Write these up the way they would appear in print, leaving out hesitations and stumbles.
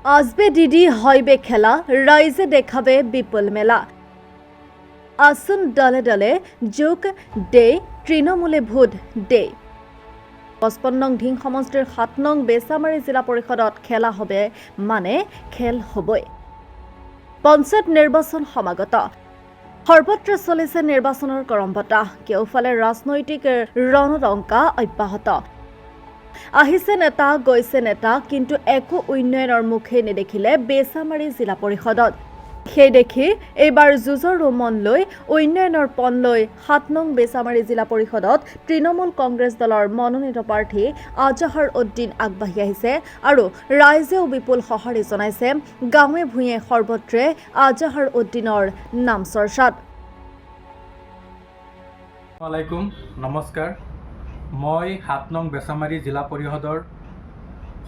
আসবে ডিডি হইবে খেলা রাইজে দেখাবে বিপুল মেলা আসুন দলে দলে যোগ ডে তৃণমূলে ভোট ডে ৫৫ নং ঢিং সমষ্টিৰ ৭ নং বেচামাৰী জিলা পৰিষদত খেলা হবে মানে খেল হবই পঞ্চায়ত নিৰ্বাচন সমাগত সৰ্বত্ৰ চলিছে নিৰ্বাচনৰ গৰম বতাহ কেউফালে ৰাজনৈতিক ৰণদংকা অব্যাহত আহিছে নেতা গৈছে নেতা কিন্তু একো উন্নয়নৰ মুখে নেদেখিলে বেচামাৰী জিলা পৰিষদত সেই দেখি এইবাৰ যুঁজৰ মন লৈ উন্নয়নৰ পণ লৈ ৭ নং বেচামাৰী জিলা পৰিষদত তৃণমূল কংগ্ৰেছ দলৰ মনোনীত প্ৰাৰ্থী আজাহাৰ উদ্দিন আগবাঢ়ি আহিছে আৰু ৰাইজেও বিপুল সঁহাৰি জনাইছে গাঁৱে ভূঞে সৰ্বত্ৰে আজাহাৰ উদ্দিনৰ নাম চৰ্চাত। আলাইকুম নমস্কাৰ মই ৭ নং বেচামাৰী জিলা পৰিষদৰ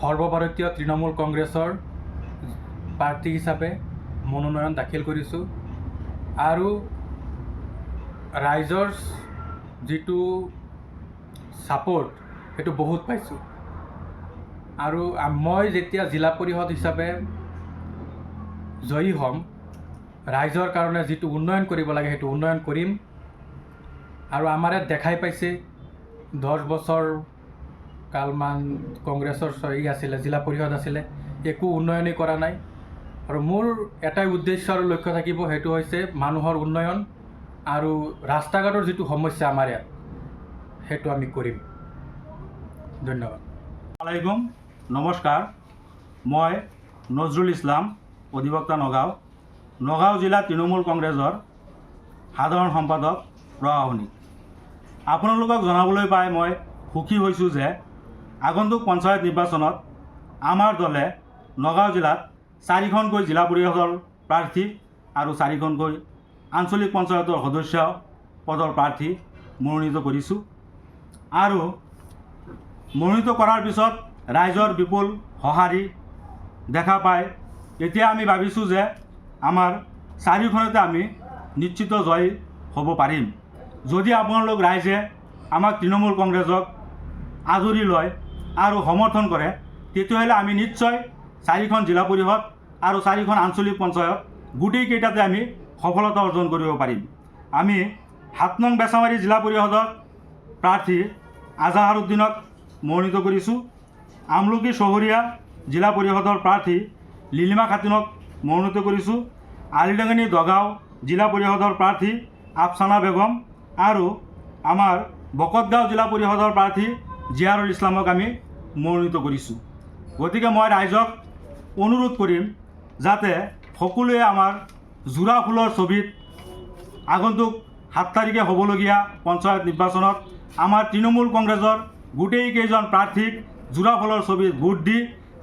সৰ্বভাৰতীয় তৃণমূল কংগ্ৰেছৰ প্ৰাৰ্থী হিচাপে মনোনয়ন দাখিল কৰিছোঁ আৰু ৰাইজৰ যিটো ছাপোৰ্ট সেইটো বহুত পাইছোঁ আৰু মই যেতিয়া জিলা পৰিষদ হিচাপে জয়ী হ'ম ৰাইজৰ কাৰণে যিটো উন্নয়ন কৰিব লাগে সেইটো উন্নয়ন কৰিম আৰু আমাৰ ইয়াত দেখাই পাইছে 10 বছৰ কালমান কংগ্ৰেছৰ আছিলে জিলা পৰিষদ আছিলে একো উন্নয়নেই কৰা নাই আৰু মোৰ এটাই উদ্দেশ্য আৰু লক্ষ্য থাকিব সেইটো হৈছে মানুহৰ উন্নয়ন আৰু ৰাস্তা ঘাটৰ যিটো সমস্যা আমাৰ ইয়াত সেইটো আমি কৰিম। ধন্যবাদ। আলাইকুম নমস্কাৰ মই নজৰুল ইছলাম অধিবক্তা নগাঁও জিলা তৃণমূল কংগ্ৰেছৰ সাধাৰণ সম্পাদক প্ৰশাসনিক। আপোনালোকক জনাবলৈ পাই মই সুখী হৈছোঁ যে আগন্তুক পঞ্চায়ত নিৰ্বাচনত আমাৰ দলে নগাঁও জিলাত 4খনকৈ জিলা পৰিষদৰ প্ৰাৰ্থী আৰু 4খনকৈ আঞ্চলিক পঞ্চায়তৰ সদস্য পদৰ প্ৰাৰ্থী মনোনীত কৰিছোঁ আৰু মনোনীত কৰাৰ পিছত ৰাইজৰ বিপুল সঁহাৰি দেখা পাই এতিয়া আমি ভাবিছোঁ যে আমাৰ 4খনতে আমি নিশ্চিত জয় হ'ব পাৰিম যদি আপোনালোক ৰাইজে আমাক তৃণমূল কংগ্ৰেছক আদৰি লয় আৰু সমৰ্থন কৰে তেতিয়াহ'লে আমি নিশ্চয় 4খন জিলা পৰিষদ আৰু 4খন আঞ্চলিক পঞ্চায়ত গোটেইকেইটাতে আমি সফলতা অৰ্জন কৰিব পাৰিম। আমি 7 নং বেচামাৰী জিলা পৰিষদৰ প্ৰাৰ্থী আজাহাৰ উদ্দিনক মনোনীত কৰিছোঁ। আমলুকি চহৰীয়া জিলা পৰিষদৰ প্ৰাৰ্থী লীলিমা খাতুনক মনোনীত কৰিছোঁ। আলিডাঙনি দগাঁও জিলা পৰিষদৰ প্ৰাৰ্থী আফচানা বেগম আৰু আমাৰ বকতগাঁও জিলা পৰিষদৰ প্ৰাৰ্থী জিয়াৰুল ইছলামক আমি মনোনীত কৰিছোঁ। গতিকে মই ৰাইজক অনুৰোধ কৰিম যাতে সকলোৱে আমাৰ যোৰা ফুলৰ ছবিত আগন্তুক 7 তাৰিখে হ'বলগীয়া পঞ্চায়ত নিৰ্বাচনত আমাৰ তৃণমূল কংগ্ৰেছৰ গোটেইকেইজন প্ৰাৰ্থীক যোৰা ফুলৰ ছবিত ভোট দি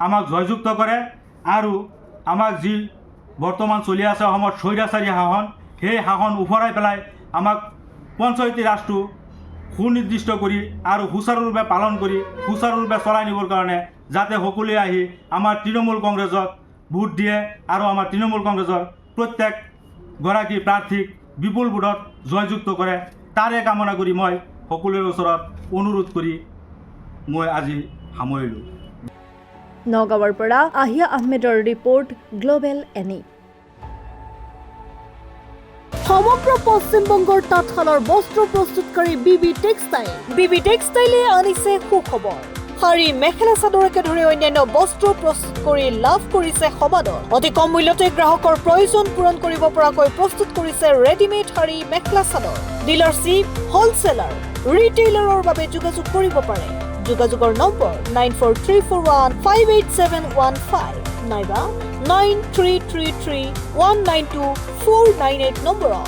আমাক জয়যুক্ত কৰে আৰু আমাক যি বৰ্তমান চলি আছে অসমত স্বৈৰাচাৰী শাসন সেই শাসন উফৰাই পেলাই আমাক পঞ্চায়তী ৰাজটো সুনিৰ্দিষ্ট কৰি আৰু সুচাৰুৰূপে পালন কৰি সুচাৰুৰূপে চলাই নিবৰ কাৰণে যাতে সকলোৱে আহি আমাৰ তৃণমূল কংগ্ৰেছক ভোট দিয়ে আৰু আমাৰ তৃণমূল কংগ্ৰেছৰ প্ৰত্যেকগৰাকী প্ৰাৰ্থীক বিপুল ভোটত জয়যুক্ত কৰে তাৰে কামনা কৰি মই সকলোৰে ওচৰত অনুৰোধ কৰি মই আজি সামৰিলোঁ। নগাঁৱৰ পৰা আহিয়া আহমেদৰ ৰিপৰ্ট গ্লোবেল এনি। সমগ্ৰ পশ্চিমবংগৰ তাঁতশালৰ বস্ত্ৰ প্ৰস্তুতকাৰী বিবি টেক্সটাইলে আনিছে সুখবৰ। শাৰী মেখেলা চাদৰকে ধৰি অন্যান্য বস্ত্ৰ প্ৰস্তুত কৰি লাভ কৰিছে সমাদৰ। অতি কম মূল্যতে গ্ৰাহকৰ প্ৰয়োজন পূৰণ কৰিব পৰাকৈ প্ৰস্তুত কৰিছে ৰেডিমেড শাৰী মেখেলা চাদৰ। ডিলাৰশ্বিপ হোলচেলাৰ ৰিটেইলাৰৰ বাবে যোগাযোগ কৰিব পাৰে। যোগাযোগৰ নম্বৰ 9434158715 নাইবা 9333192498 নম্বৰত।